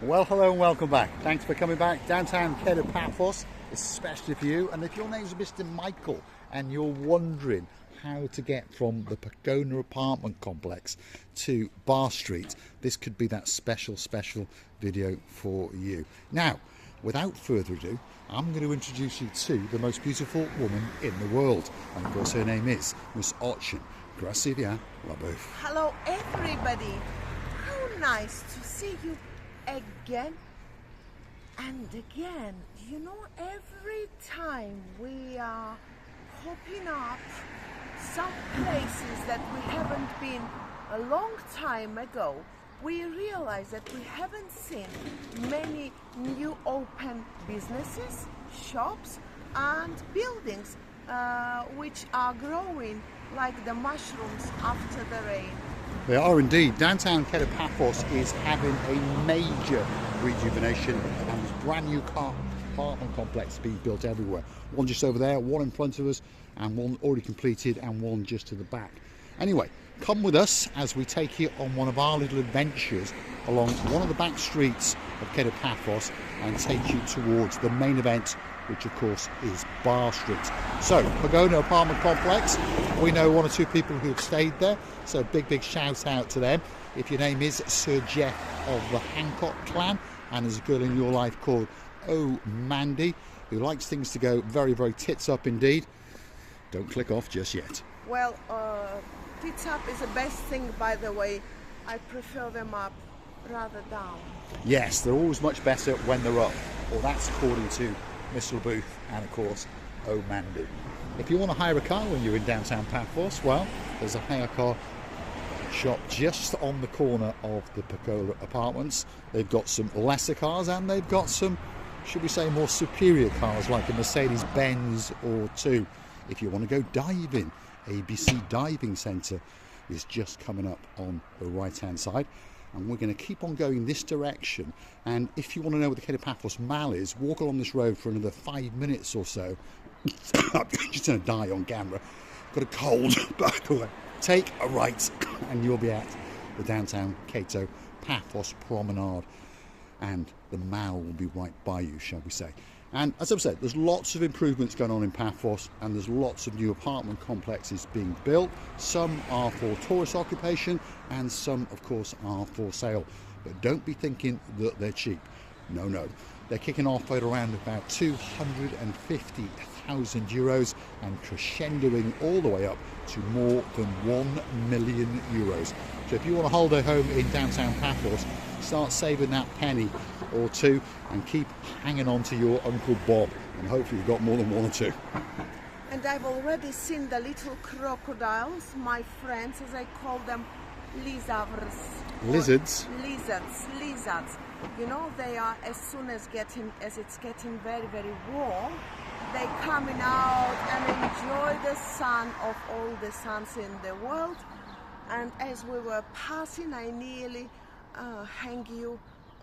Well, hello and welcome back. Thanks for coming back. Downtown Kato Paphos, especially for you. And if your name's Mr. Michael and you're wondering how to get from the Pagona apartment complex to Bar Street, this could be that special video for you. Now, without further ado, I'm going to introduce you to the most beautiful woman in the world. And of course, her name is Miss Ochin. Gracias, la boeuf. Hello, everybody. How nice to see you again and again. You know, every time we are popping up some places that we haven't been a long time ago, we realize that we haven't seen many new open businesses, shops and buildings which are growing like the mushrooms after the rain. They are indeed. Downtown Kato Paphos is having a major rejuvenation, and there's brand new apartment complexes being built everywhere. One just over there, one in front of us, and one already completed, and one just to the back. Anyway, come with us as we take you on one of our little adventures along one of the back streets of Kato Paphos and take you towards the main event, which of course is Bar Street. So, Pagona apartment complex, we know one or two people who have stayed there, so big shout out to them. If your name is Sir Jeff of the Hancock clan, and there's a girl in your life called Mandy, who likes things to go very tits up indeed, don't click off just yet. Well, tits up is the best thing, by the way. I prefer them up rather down. Yes, they're always much better when they're up. Well, that's according to Miss LaBooth and of course Mandy. If you want to hire a car when you're in downtown Paphos, well, there's a hire car shop just on the corner of the Pagona apartments. They've got some lesser cars and they've got some, should we say, more superior cars like a Mercedes-Benz or two. If you want to go diving, ABC Diving Centre is just coming up on the right hand side, and we're going to keep on going this direction. And if you want to know where the Kato Paphos Mall is, walk along this road for another 5 minutes or so. I'm just going to die on camera, got a cold by the way. Take a right and you'll be at the downtown Kato Paphos promenade, and the mall will be right by you, shall we say. And as I've said, there's lots of improvements going on in Paphos, and there's lots of new apartment complexes being built. Some are for tourist occupation and some of course are for sale, but don't be thinking that they're cheap. No, they're kicking off at around about 250,000 euros and crescendoing all the way up to more than 1 million euros. So if you want a holiday home in downtown Paphos, start saving that penny or two and keep hanging on to your Uncle Bob, and hopefully you've got more than one or two. And I've already seen the little crocodiles, my friends, as I call them, lizards. Lizards? Lizards. You know, they are, as soon as it's getting very warm, they coming out and enjoy the sun of all the suns in the world. And as we were passing, I nearly hang you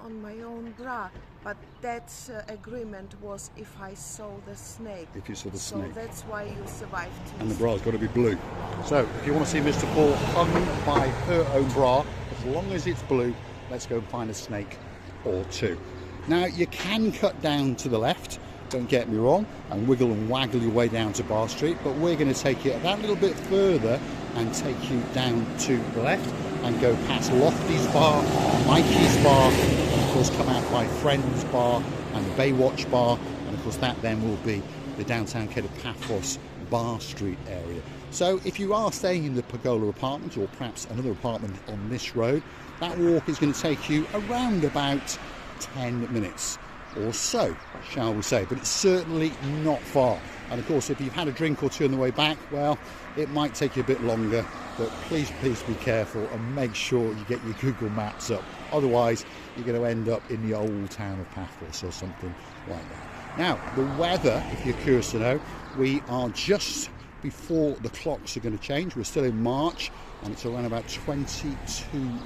on my own bra, but that agreement was if I saw the snake. If you saw the snake. So that's why you survived. And the bra's got to be blue. So if you want to see Mr. Paul hung by her own bra, as long as it's blue, let's go and find a snake or two. Now you can cut down to the left, don't get me wrong, and wiggle and waggle your way down to Bar Street, but we're going to take you that little bit further and take you down to the left and go past Lofty's Bar, Mikey's Bar, and of course come out by Friends Bar and the Baywatch Bar, and of course that then will be the downtown Kato Paphos Bar Street area. So if you are staying in the Pagona apartment, or perhaps another apartment on this road, that walk is going to take you around about 10 minutes or so, shall we say, but it's certainly not far. And of course, if you've had a drink or two on the way back, well, it might take you a bit longer, but please be careful and make sure you get your Google Maps up. Otherwise, you're going to end up in the old town of Paphos or something like that. Now, the weather, if you're curious to know, we are just before the clocks are going to change. We're still in March, and it's around about 22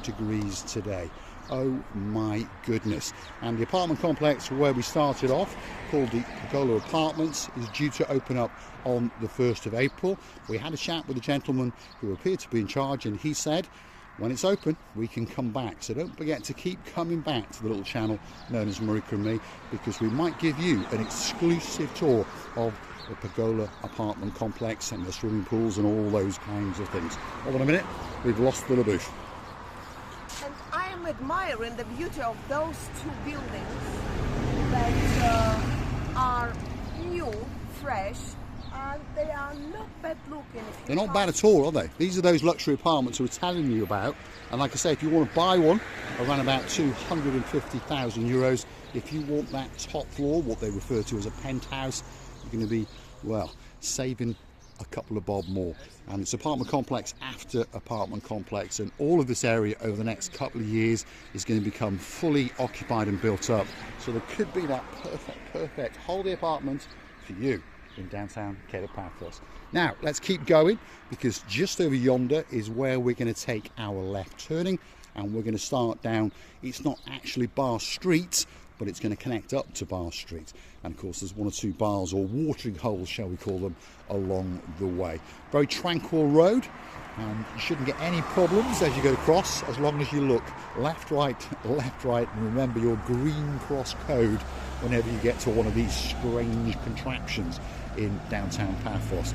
degrees today. Oh my goodness. And the apartment complex where we started off, called the Pagona Apartments, is due to open up on the 1st of April. We had a chat with a gentleman who appeared to be in charge, and he said when it's open, we can come back. So don't forget to keep coming back to the little channel known as Marika and Me, because we might give you an exclusive tour of the Pagona apartment complex and the swimming pools and all those kinds of things. Hold on a minute, we've lost the booth. And I am admiring the beauty of those two buildings that are new, fresh, and they are not bad looking. They're not bad at all, are they? These are those luxury apartments we're telling you about. And like I say, if you want to buy one, around about 250,000 euros. If you want that top floor, what they refer to as a penthouse, you're going to be, well, saving a couple of bob more. And it's apartment complex after apartment complex, and all of this area over the next couple of years is going to become fully occupied and built up. So there could be that perfect holiday apartment for you in downtown Kato Paphos. Now let's keep going, because just over yonder is where we're going to take our left turning, and we're going to start down. It's not actually Bar Street, but it's going to connect up to Bar Street, and of course there's one or two bars, or watering holes shall we call them, along the way. Very tranquil road, and you shouldn't get any problems as you go across, as long as you look left, right, and remember your green cross code whenever you get to one of these strange contraptions in downtown Paphos.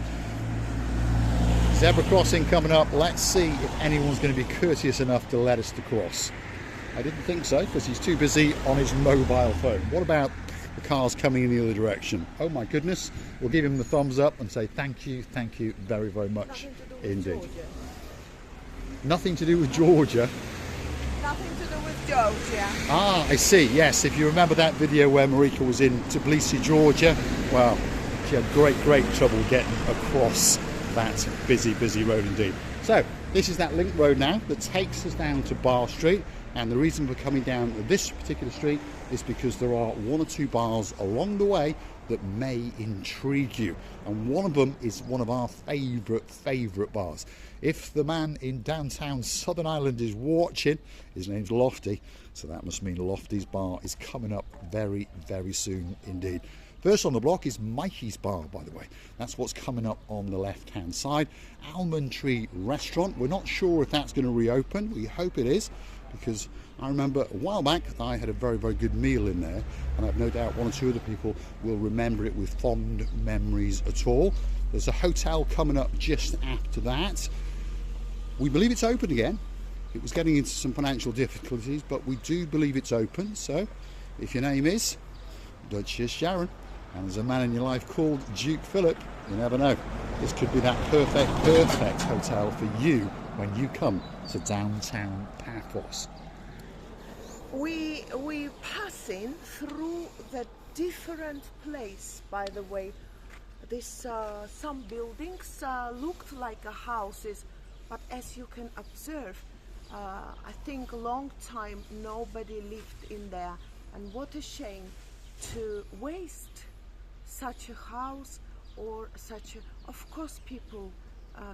Zebra crossing coming up. Let's see if anyone's going to be courteous enough to let us to cross. I didn't think so, because he's too busy on his mobile phone. What about the cars coming in the other direction? Oh my goodness. We'll give him the thumbs up and say thank you very, very much indeed. Nothing to do with Georgia. Nothing to do with Georgia. Ah, I see. Yes, if you remember that video where Marika was in Tbilisi, Georgia, well, she had great trouble getting across that busy road indeed. So this is that link road now that takes us down to Bar Street, and the reason for coming down this particular street is because there are one or two bars along the way that may intrigue you, and one of them is one of our favourite bars. If the man in downtown Southern Ireland is watching, his name's Lofty, so that must mean Lofty's bar is coming up very soon indeed. First on the block is Mikey's Bar, by the way. That's what's coming up on the left-hand side. Almond Tree Restaurant. We're not sure if that's going to reopen. We hope it is, because I remember a while back I had a very good meal in there, and I've no doubt one or two other people will remember it with fond memories at all. There's a hotel coming up just after that. We believe it's open again. It was getting into some financial difficulties, but we do believe it's open. So if your name is Duchess Sharon, and there's a man in your life called Duke Philip, you never know. This could be that perfect hotel for you when you come to downtown Paphos. We passing through the different place, by the way. This some buildings looked like houses, but as you can observe, I think a long time nobody lived in there, and what a shame to waste such a house or such a, of course people,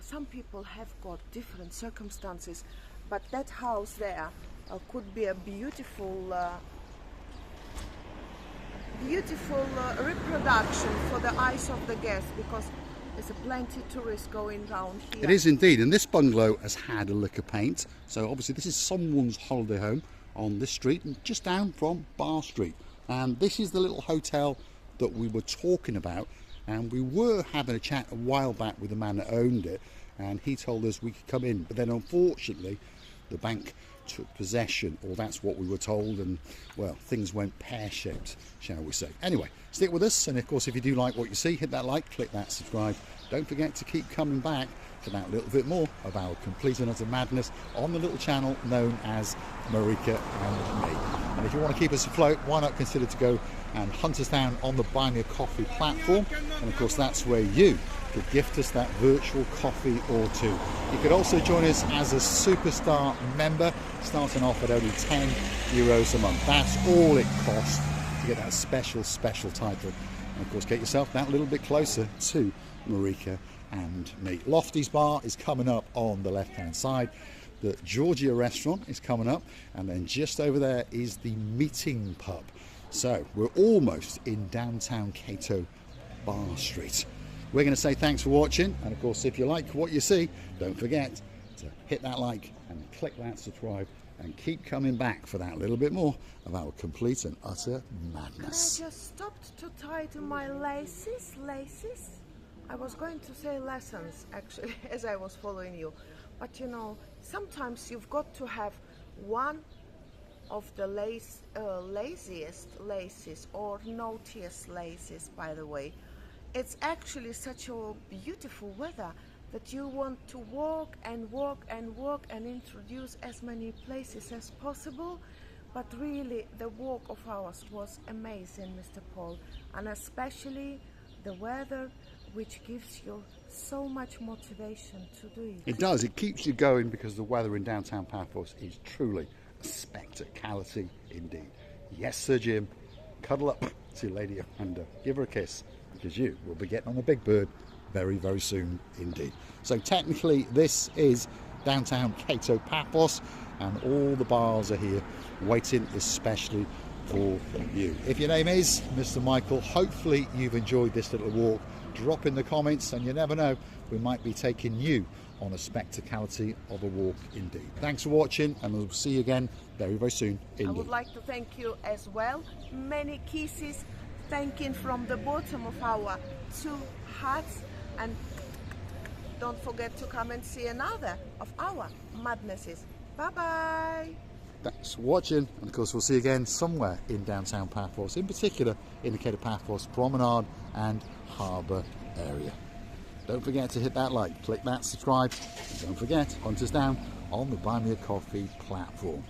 some people have got different circumstances, but that house there could be a beautiful reproduction for the eyes of the guests, because there's plenty of tourists going round here. It is indeed, and this bungalow has had a lick of paint, so obviously this is someone's holiday home on this street, and just down from Bar Street. And this is the little hotel that we were talking about, and we were having a chat a while back with the man that owned it, and he told us we could come in, but then unfortunately the bank took possession, or that's what we were told, and well, things went pear-shaped, shall we say. Anyway, stick with us, and of course if you do like what you see, hit that like, click that subscribe. Don't forget to keep coming back for that little bit more of our complete and utter madness on the little channel known as Marika and Me. And if you want to keep us afloat, why not consider to go and hunt us down on the Buy Me a Coffee platform, and of course that's where you could gift us that virtual coffee or two. You could also join us as a superstar member, starting off at only €10 a month. That's all it costs to get that special title, and of course get yourself that little bit closer to Marika and Me. Lofty's Bar is coming up on the left hand side. The Georgia restaurant is coming up, and then just over there is the Meeting Pub. So we're almost in downtown Kato, Bar Street. We're going to say thanks for watching, and of course if you like what you see, don't forget to hit that like and click that subscribe and keep coming back for that little bit more of our complete and utter madness. I just stopped to tie to my laces. I was going to say lessons, actually, as I was following you. But you know, sometimes you've got to have one of the laziest laces, or naughtiest laces, by the way. It's actually such a beautiful weather that you want to walk and walk and walk and introduce as many places as possible. But really, the walk of ours was amazing, Mr. Paul, and especially the weather, which gives you so much motivation to do it. It does, it keeps you going because the weather in downtown Paphos is truly a spectacality indeed. Yes, Sir Jim, cuddle up to Lady Amanda, give her a kiss, because you will be getting on a big bird very, very soon indeed. So technically this is downtown Kato Paphos, and all the bars are here waiting especially for you. If your name is Mr. Michael, hopefully you've enjoyed this little walk. Drop in the comments, and you never know, we might be taking you on a spectacality of a walk indeed. Thanks for watching, and we'll see you again very, very soon indeed. I would like to thank you as well. Many kisses, thanking from the bottom of our 2 hearts, and don't forget to come and see another of our madnesses. Bye bye. Thanks for watching, and of course we'll see you again somewhere in downtown Paphos, in particular in the Kato Paphos Promenade and Harbour area. Don't forget to hit that like, click that subscribe, and don't forget, hunt us down on the Buy Me a Coffee platform.